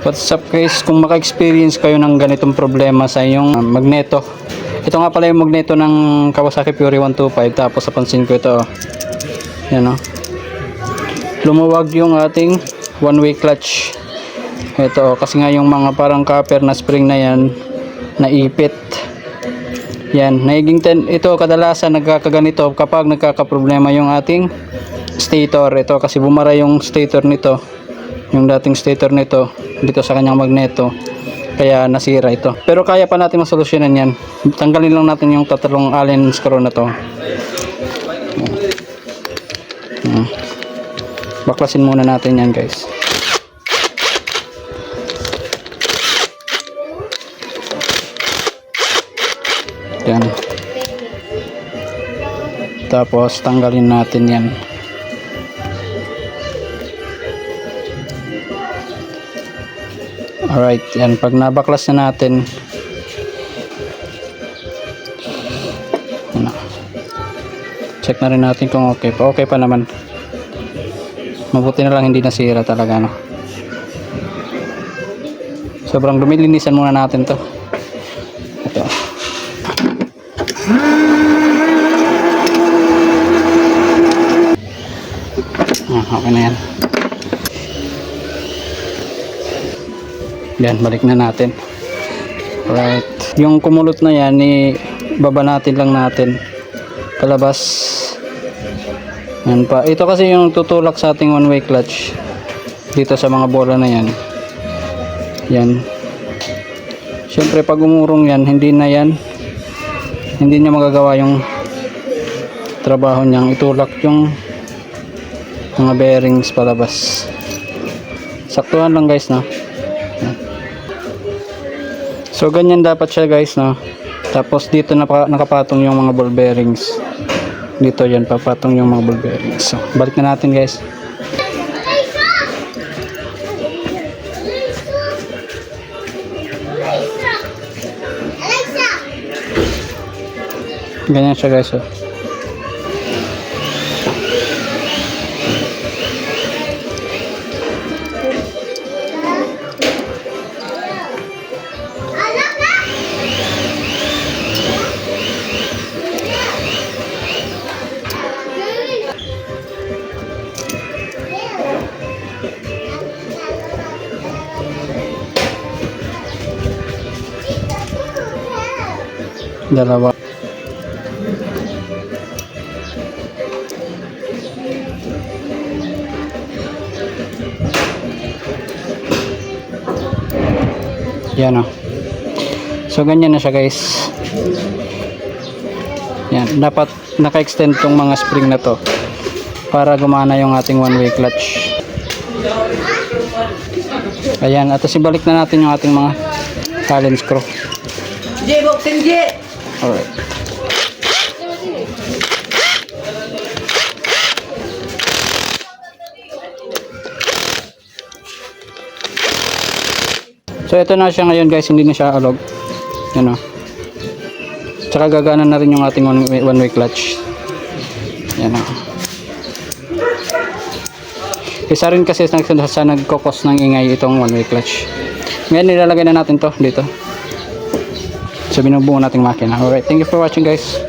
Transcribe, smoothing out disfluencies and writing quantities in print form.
What's up guys, kung maka-experience kayo ng ganitong problema sa inyong magneto. Ito nga pala yung magneto ng Kawasaki Fury 125. Tapos napansin ko ito, yan o, lumuwag yung ating one-way clutch. Ito kasi nga yung mga parang copper na spring na yan naipit. Yan, ito kadalasan nagkakaganito kapag nagkakaproblema yung ating stator. Ito kasi bumara yung stator nito, yung dating stator nito dito sa kanyang magneto, kaya nasira ito. Pero kaya pa natin masolusyonan yan. Tanggalin lang natin yung tatlong allen screw na to. Baklasin muna natin yan guys. Yan. Tapos tanggalin natin yan. Alright, yan. Pag nabaklas na natin, check na rin natin kung okay pa. Okay pa naman. Mabuti na lang hindi nasira talaga, no? Sobrang lumilinisan muna natin to. Ito. Okay na yan. Yan, balik na natin. Alright. Yung kumulot na yan, babanatin lang natin palabas. Yan pa. Ito kasi yung tutulak sa ating one-way clutch dito sa mga bola na yan. Yan. Siyempre pag umurong yan, hindi niya magagawa yung trabaho niyang itulak yung mga bearings palabas. Saktuhan lang guys, no? So ganyan dapat siya guys, no? Tapos dito nakapatong yung mga ball bearings. Dito yan papatong yung mga ball bearings. So balik na natin guys. Ganyan siya guys, oh. Dalawa. Yan, oh. So ganyan na siya guys. Yan, dapat naka-extend tong mga spring na to para gumana yung ating one-way clutch. Ayan, at ibalik na natin yung ating mga allen screw. Alright. So ito na siya ngayon guys, hindi na siya alog. Yan, o. Tsaka gagana na rin yung ating one-way clutch. Yan, o. Isa rin kasi sa nagkokos ng ingay itong one-way clutch. Ngayon nilalagay na natin to dito. So binubuo nating makina. Alright, thank you for watching guys.